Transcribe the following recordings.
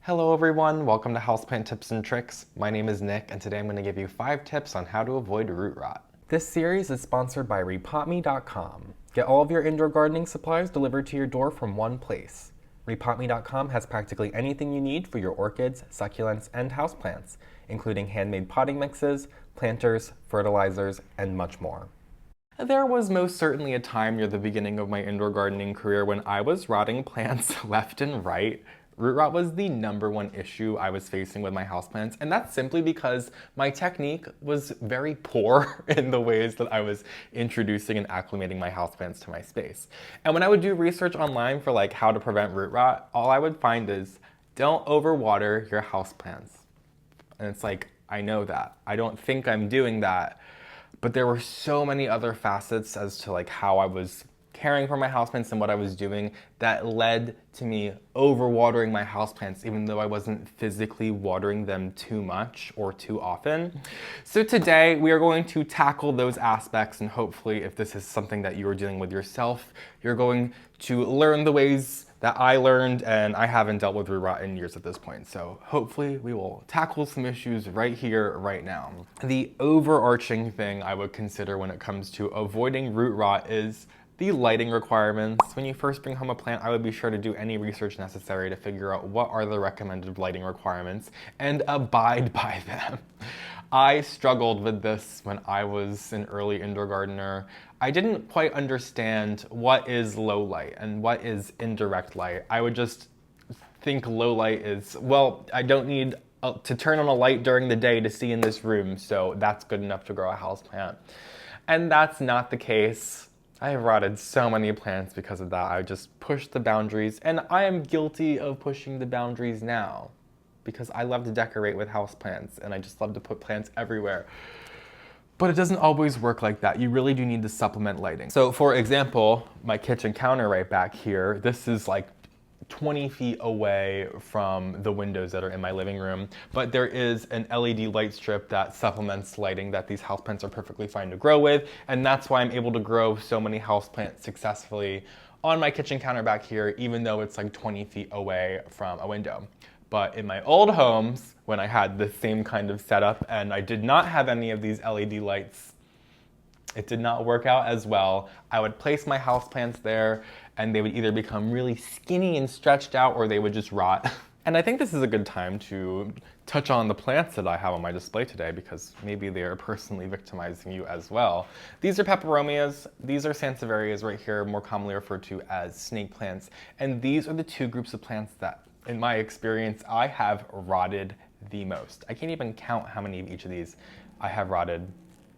Hello everyone, welcome to Houseplant Tips and Tricks. My name is Nick and today I'm going to give you 5 tips on how to avoid root rot. This series is sponsored by repotme.com. Get all of your indoor gardening supplies delivered to your door from one place. Repotme.com has practically anything you need for your orchids, succulents, and houseplants, including handmade potting mixes, planters, fertilizers, and much more. There was most certainly a time near the beginning of my indoor gardening career when I was rotting plants left and right. Root rot was the #1 issue I was facing with my houseplants, and that's simply because my technique was very poor in the ways that I was introducing and acclimating my houseplants to my space. And when I would do research online for like how to prevent root rot, all I would find is don't overwater your houseplants. And it's like, I know that. I don't think I'm doing that. But there were so many other facets as to like how I was caring for my houseplants and what I was doing that led to me overwatering my houseplants even though I wasn't physically watering them too much or too often. So today we are going to tackle those aspects, and hopefully if this is something that you are dealing with yourself, you're going to learn the ways that I learned, and I haven't dealt with root rot in years at this point. So hopefully we will tackle some issues right here, right now. The overarching thing I would consider when it comes to avoiding root rot is the lighting requirements. When you first bring home a plant, I would be sure to do any research necessary to figure out what are the recommended lighting requirements and abide by them. I struggled with this when I was an early indoor gardener. I didn't quite understand what is low light and what is indirect light. I would just think low light is, well, I don't need to turn on a light during the day to see in this room, so that's good enough to grow a houseplant. And that's not the case. I have rotted so many plants because of that. I just pushed the boundaries, and I am guilty of pushing the boundaries now because I love to decorate with houseplants and I just love to put plants everywhere. But it doesn't always work like that. You really do need to supplement lighting. So for example, my kitchen counter right back here, this is like 20 feet away from the windows that are in my living room, but there is an LED light strip that supplements lighting that these houseplants are perfectly fine to grow with, and that's why I'm able to grow so many houseplants successfully on my kitchen counter back here, even though it's like 20 feet away from a window. But in my old homes, when I had the same kind of setup and I did not have any of these LED lights, it did not work out as well. I would place my houseplants there and they would either become really skinny and stretched out or they would just rot. And I think this is a good time to touch on the plants that I have on my display today because maybe they are personally victimizing you as well. These are peperomias, these are sansevierias right here, more commonly referred to as snake plants. And these are the 2 groups of plants that, in my experience, I have rotted the most. I can't even count how many of each of these I have rotted.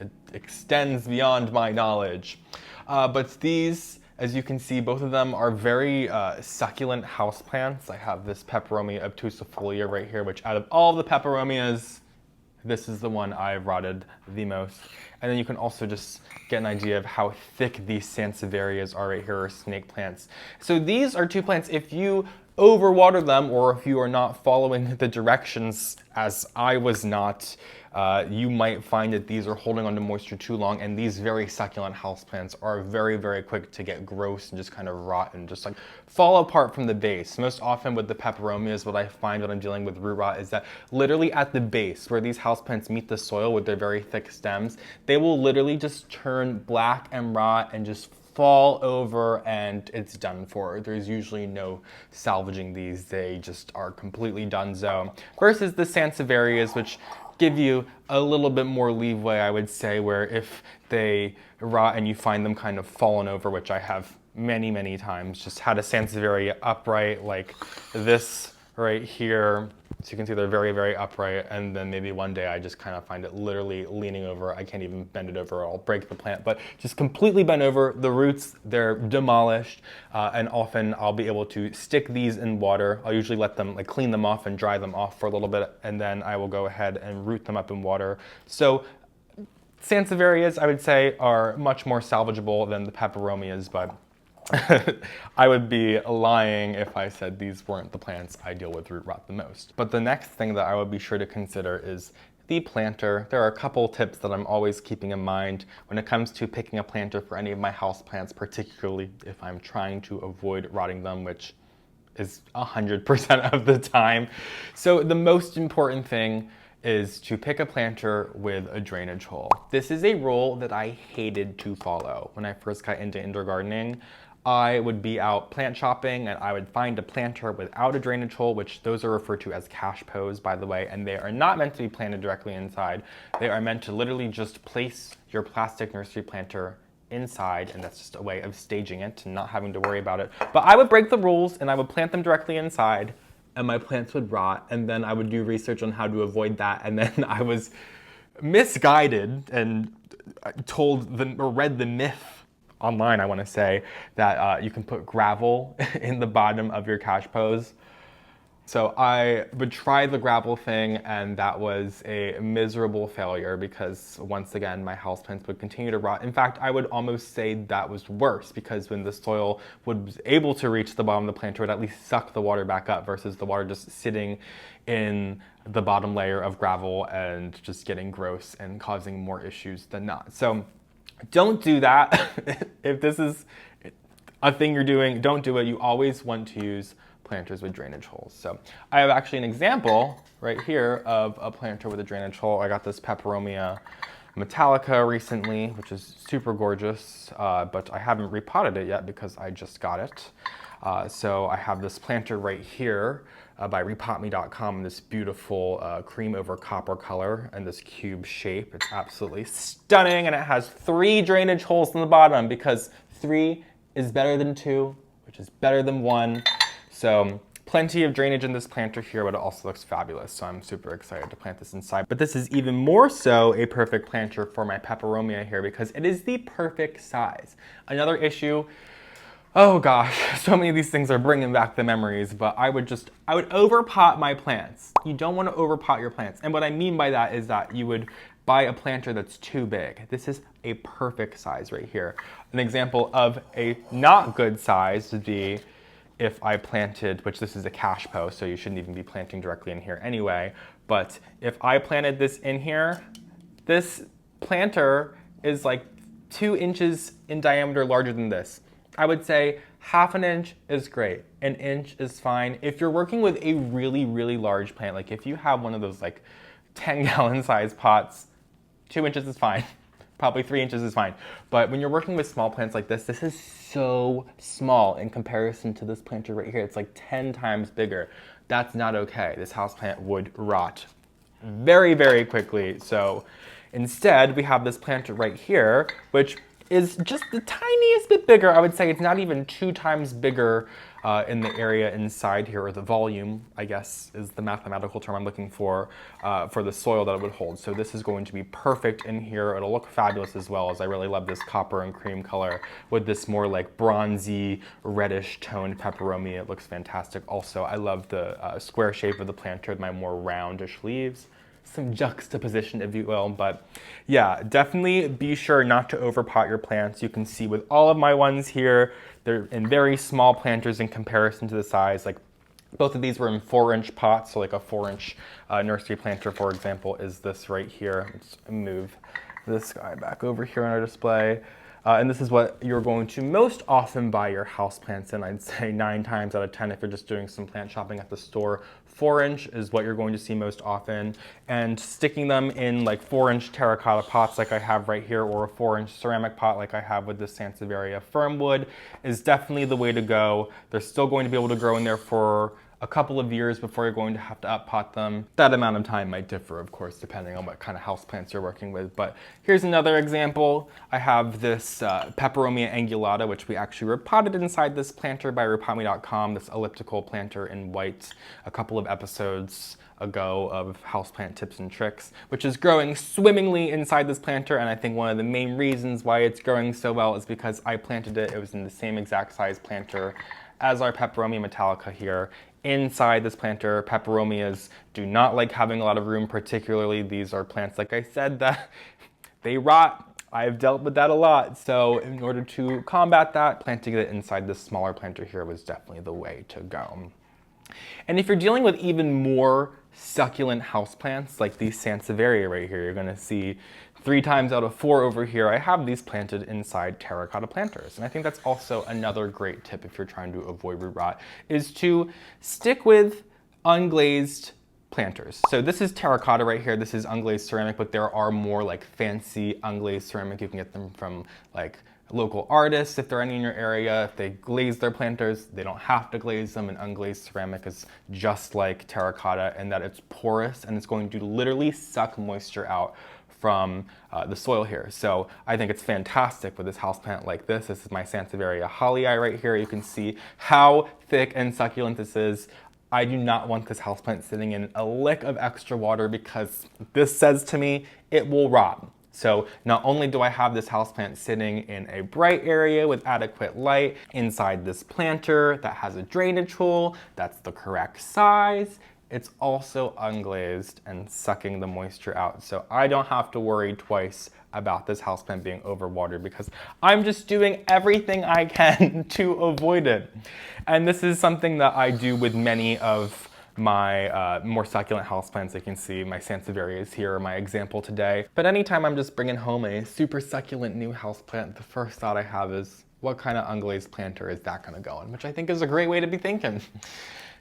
It extends beyond my knowledge. But these, as you can see, both of them are very succulent houseplants. I have this Peperomia obtusifolia right here, which out of all the peperomias, this is the one I've rotted the most. And then you can also just get an idea of how thick these sansevierias are right here, or snake plants. So these are 2 plants, if you overwater them or if you are not following the directions as I was not, you might find that these are holding onto moisture too long, and these very succulent houseplants are very, very quick to get gross and just kind of rot and just like fall apart from the base. Most often with the peperomias, what I find when I'm dealing with root rot is that literally at the base where these houseplants meet the soil with their very thick stems, they will literally just turn black and rot and just fall over and it's done for. There's usually no salvaging these. They just are completely donezo. Versus the sansevierias, which give you a little bit more leeway, I would say, where if they rot and you find them kind of fallen over, which I have many, many times, just had a sansevieria upright like this right here. So you can see they're very, very upright, and then maybe one day I just kind of find it literally leaning over. I can't even bend it over, I'll break the plant, but just completely bent over. The roots, they're demolished, and often I'll be able to stick these in water. I'll usually let them, like, clean them off and dry them off for a little bit, and then I will go ahead and root them up in water. So sansevierias, I would say, are much more salvageable than the peperomias, but I would be lying if I said these weren't the plants I deal with root rot the most. But the next thing that I would be sure to consider is the planter. There are a couple tips that I'm always keeping in mind when it comes to picking a planter for any of my house plants, particularly if I'm trying to avoid rotting them, which is 100% of the time. So the most important thing is to pick a planter with a drainage hole. This is a rule that I hated to follow when I first got into indoor gardening. I would be out plant shopping and I would find a planter without a drainage hole, which those are referred to as cash pots, by the way, and they are not meant to be planted directly inside. They are meant to literally just place your plastic nursery planter inside, and that's just a way of staging it and not having to worry about it. But I would break the rules and I would plant them directly inside, and my plants would rot, and then I would do research on how to avoid that, and then I was misguided and read the myth online, I want to say, that you can put gravel in the bottom of your cash pots. So I would try the gravel thing, and that was a miserable failure because, once again, my houseplants would continue to rot. In fact, I would almost say that was worse because when the soil was able to reach the bottom of the planter, it would at least suck the water back up versus the water just sitting in the bottom layer of gravel and just getting gross and causing more issues than not. So don't do that. If this is a thing you're doing, don't do it. You always want to use planters with drainage holes. So I have actually an example right here of a planter with a drainage hole. I got this Peperomia Metallica recently, which is super gorgeous, but I haven't repotted it yet because I just got it. So I have this planter right here by repotme.com, this beautiful cream over copper color and this cube shape. It's absolutely stunning, and it has 3 drainage holes in the bottom because 3 is better than 2, which is better than 1. So plenty of drainage in this planter here, but it also looks fabulous. So I'm super excited to plant this inside. But this is even more so a perfect planter for my Peperomia here because it is the perfect size. Another issue, oh gosh, so many of these things are bringing back the memories, but I would overpot my plants. You don't want to overpot your plants. And what I mean by that is that you would buy a planter that's too big. This is a perfect size right here. An example of a not good size would be if I planted, which this is a cash post, so you shouldn't even be planting directly in here anyway, but if I planted this in here, this planter is like 2 inches in diameter larger than this. I would say ½ an inch is great. 1 inch is fine. If you're working with a really, really large plant, like if you have one of those like 10-gallon size pots, 2 inches is fine. Probably 3 inches is fine. But when you're working with small plants like this is so small in comparison to this planter right here. It's like 10 times bigger. That's not okay. This houseplant would rot very, very quickly. So instead, we have this planter right here, which is just the tiniest bit bigger. I would say it's not even 2 times bigger in the area inside here, or the volume, I guess, is the mathematical term I'm looking for the soil that it would hold. So this is going to be perfect in here. It'll look fabulous as well, as I really love this copper and cream color with this more like bronzy, reddish toned Peperomia. It looks fantastic. Also, I love the square shape of the planter with my more roundish leaves. Some juxtaposition, if you will, but yeah, definitely be sure not to overpot your plants. You can see with all of my ones here, they're in very small planters in comparison to the size. Like both of these were in 4-inch pots, so like a 4-inch nursery planter, for example, is this right here. Let's move this guy back over here on our display. And this is what you're going to most often buy your houseplants in. I'd say 9 times out of 10 if you're just doing some plant shopping at the store. 4-inch is what you're going to see most often. And sticking them in like 4-inch terracotta pots like I have right here, or a 4-inch ceramic pot like I have with this Sansevieria firmwood is definitely the way to go. They're still going to be able to grow in there for a couple of years before you're going to have to uppot them. That amount of time might differ, of course, depending on what kind of houseplants you're working with. But here's another example. I have this Peperomia angulata, which we actually repotted inside this planter by repotme.com, this elliptical planter in white, a couple of episodes ago of houseplant tips and tricks, which is growing swimmingly inside this planter. And I think one of the main reasons why it's growing so well is because I planted it. It was in the same exact size planter as our Peperomia Metallica here. Inside this planter, Peperomias do not like having a lot of room, particularly these are plants, like I said, that they rot. I've dealt with that a lot. So in order to combat that, planting it inside this smaller planter here was definitely the way to go. And if you're dealing with even more succulent houseplants like these Sansevieria right here, you're gonna see 3 times out of 4 over here, I have these planted inside terracotta planters. And I think that's also another great tip if you're trying to avoid root rot, is to stick with unglazed planters. So this is terracotta right here. This is unglazed ceramic, but there are more like fancy unglazed ceramic. You can get them from like local artists if there are any in your area. If they glaze their planters, they don't have to glaze them. And unglazed ceramic is just like terracotta in that it's porous and it's going to literally suck moisture out from the soil here. So I think it's fantastic with this houseplant like this. This is my Sansevieria hollyi right here. You can see how thick and succulent this is. I do not want this houseplant sitting in a lick of extra water because this says to me it will rot. So not only do I have this houseplant sitting in a bright area with adequate light inside this planter that has a drainage hole that's the correct size, it's also unglazed and sucking the moisture out. So I don't have to worry twice about this houseplant being overwatered because I'm just doing everything I can to avoid it. And this is something that I do with many of my more succulent houseplants. You can see my Sansevieria is here, my example today. But anytime I'm just bringing home a super succulent new houseplant, the first thought I have is, what kind of unglazed planter is that gonna go in? Which I think is a great way to be thinking.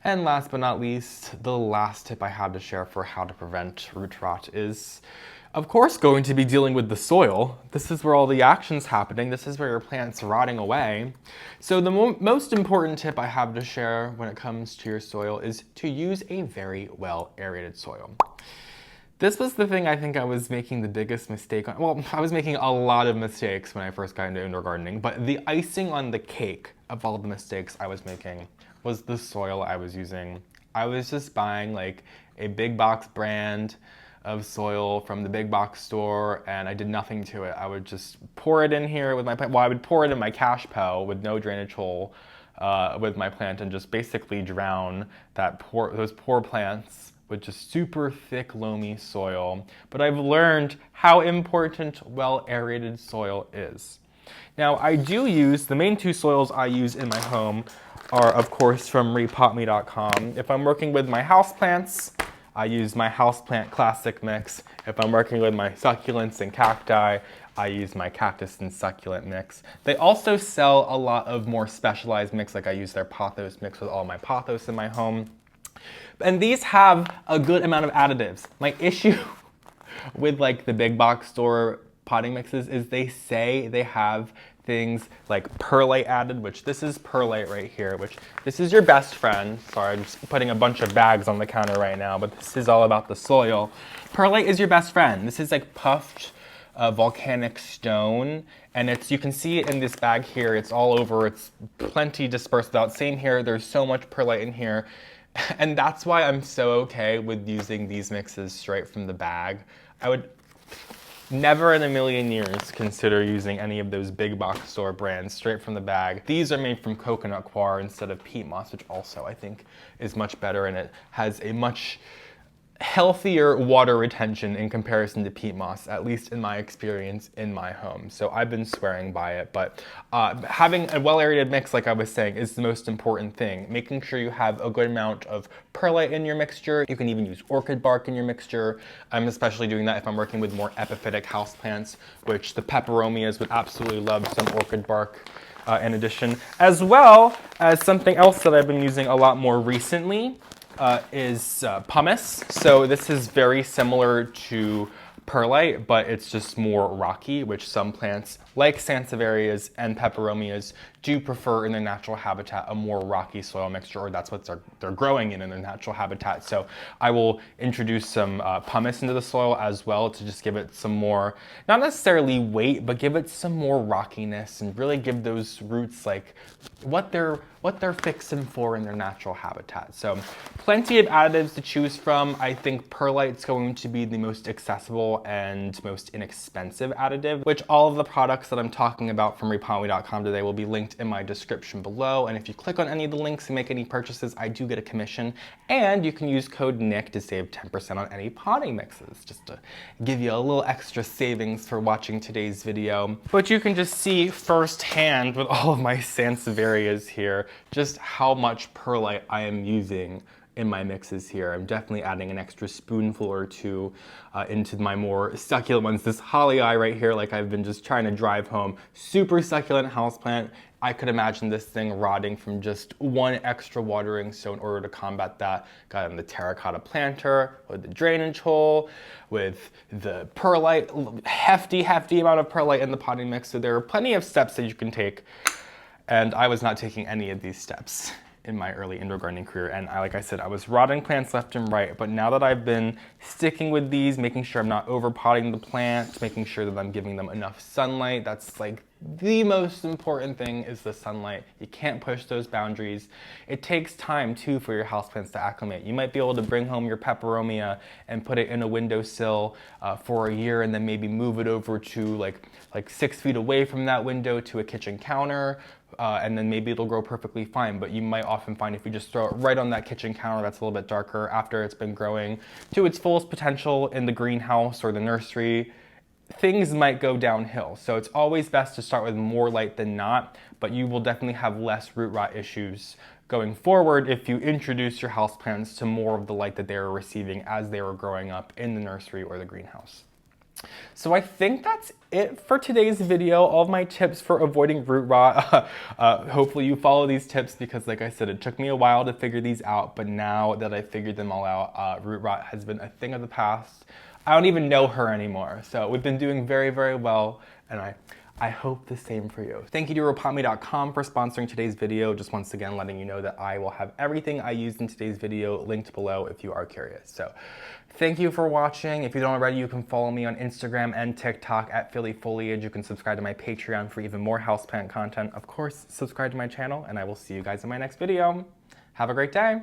And last but not least, the last tip I have to share for how to prevent root rot is, of course, going to be dealing with the soil. This is where all the action's happening. This is where your plant's rotting away. So the most important tip I have to share when it comes to your soil is to use a very well aerated soil. This was the thing I think I was making the biggest mistake on. Well, I was making a lot of mistakes when I first got into indoor gardening, but the icing on the cake of all the mistakes I was making was the soil I was using. I was just buying like a big box brand of soil from the big box store, and I did nothing to it. I would just pour it in here with my plant. Well, I would pour it in my cash pail with no drainage hole with my plant and just basically drown those poor plants with just super thick, loamy soil. But I've learned how important well-aerated soil is. Now, I do use, the main 2 soils I use in my home are, of course, from repotme.com. If I'm working with my houseplants, I use my Houseplant Classic mix. If I'm working with my succulents and cacti, I use my Cactus and Succulent mix. They also sell a lot of more specialized mix, like I use their Pothos mix with all my pothos in my home. And these have a good amount of additives. My issue with like the big box store potting mixes is they say they have things like perlite added, which this is perlite right here, which this is your best friend. Sorry, I'm just putting a bunch of bags on the counter right now, but this is all about the soil. Perlite is your best friend. This is like puffed volcanic stone, and you can see it in this bag here. It's all over, it's plenty dispersed out. Same here, there's so much perlite in here. And that's why I'm so okay with using these mixes straight from the bag. I would never in a million years consider using any of those big box store brands straight from the bag. These are made from coconut coir instead of peat moss, which also I think is much better, and it has a much healthier water retention in comparison to peat moss, at least in my experience in my home. So I've been swearing by it, but having a well-aerated mix, like I was saying, is the most important thing. Making sure you have a good amount of perlite in your mixture. You can even use orchid bark in your mixture. I'm especially doing that if I'm working with more epiphytic houseplants, which the peperomias would absolutely love some orchid bark in addition, as well as something else that I've been using a lot more recently is pumice. So this is very similar to perlite, but it's just more rocky, which some plants like Sansevierias and peperomias do prefer in their natural habitat, a more rocky soil mixture, or that's what they're growing in their natural habitat. So I will introduce some pumice into the soil as well to just give it some more, not necessarily weight, but give it some more rockiness and really give those roots like what they're fixing for in their natural habitat. So plenty of additives to choose from. I think perlite's going to be the most accessible and most inexpensive additive, which all of the products that I'm talking about from repotme.com today will be linked in my description below. And if you click on any of the links and make any purchases, I do get a commission. And you can use code NICK to save 10% on any potting mixes, just to give you a little extra savings for watching today's video. But you can just see firsthand with all of my Sansevierias here, just how much perlite I am using in my mixes here. I'm definitely adding an extra spoonful or two into my more succulent ones. This holly eye right here, like I've been just trying to drive home, super succulent houseplant. I could imagine this thing rotting from just one extra watering, so in order to combat that, got in the terracotta planter with the drainage hole, with the perlite, hefty amount of perlite in the potting mix. So there are plenty of steps that you can take, and I was not taking any of these steps in my early indoor gardening career. And like I said, I was rotting plants left and right, but now that I've been sticking with these, making sure I'm not overpotting the plants, making sure that I'm giving them enough sunlight, that's like the most important thing, is the sunlight. You can't push those boundaries. It takes time too for your houseplants to acclimate. You might be able to bring home your peperomia and put it in a windowsill for a year, and then maybe move it over to like 6 feet away from that window to a kitchen counter, and then maybe it'll grow perfectly fine. But you might often find if you just throw it right on that kitchen counter that's a little bit darker after it's been growing to its fullest potential in the greenhouse or the nursery, things might go downhill. So it's always best to start with more light than not, but you will definitely have less root rot issues going forward if you introduce your houseplants to more of the light that they were receiving as they were growing up in the nursery or the greenhouse. So I think that's it for today's video, all of my tips for avoiding root rot. Hopefully you follow these tips, because like I said, it took me a while to figure these out, but now that I figured them all out, root rot has been a thing of the past. I don't even know her anymore. So we've been doing very, very well, and I hope the same for you. Thank you to Ropami.com for sponsoring today's video. Just once again letting you know that I will have everything I used in today's video linked below if you are curious. So thank you for watching. If you don't already, you can follow me on Instagram and TikTok at phillyfoliage. You can subscribe to my Patreon for even more houseplant content. Of course, subscribe to my channel, and I will see you guys in my next video. Have a great day.